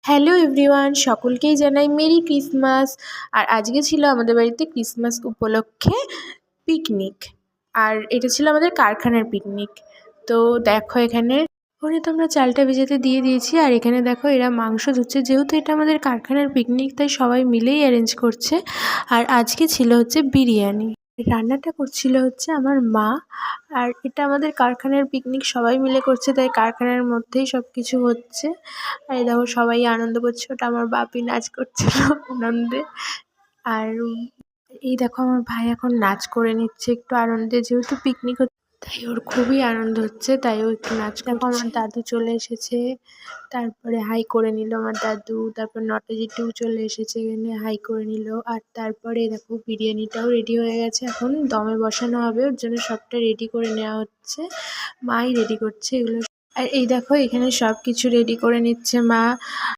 Hello everyone, সকলকেই জানাই merry Christmas. আর আজকে ছিল আমাদের বাড়িতে ক্রিসমাস উপলক্ষে পিকনিক। আর এটা ছিল আমাদের কারখানার পিকনিক। তো দেখো এখানে তো আমরা চালটা ভেজাতে দিয়ে দিয়েছি। আর এখানে দেখো এরা মাংস ধুচ্ছে, যেহেতু এটা আমাদের কারখানার পিকনিক তাই সবাই মিলেই অ্যারেঞ্জ করছে। আর আজকে ছিল হচ্ছে বিরিয়ানি। রান্নাটা করছিল হচ্ছে আমার মা। আর এটা আমাদের কারখানার পিকনিক, সবাই মিলে করছে তাই কারখানার মধ্যেই সব কিছু হচ্ছে। আর এই দেখো সবাই আনন্দ করছে, ওটা আমার বাপি নাচ করছিল আনন্দে। আর এই দেখো আমার ভাই এখন নাচ করে নিচ্ছে একটু আনন্দে, যেহেতু পিকনিক হচ্ছে তাই ওর খুবই আনন্দ হচ্ছে, তাই ও একটু নাচ করছে। আমার দাদু চলে এসেছে, তারপরে হাই করে নিল আমার দাদু। তারপর নটাজিটুও চলে এসেছে, এখানে হাই করে নিল। আর তারপরে দেখো বিরিয়ানিটাও রেডি হয়ে গেছে, এখন দমে বসানো হবে, ওর জন্য সবটা রেডি করে নেওয়া হচ্ছে, মাই রেডি করছে এগুলো। আর এই দেখো এখানে সব কিছু রেডি করে নিচ্ছে মা।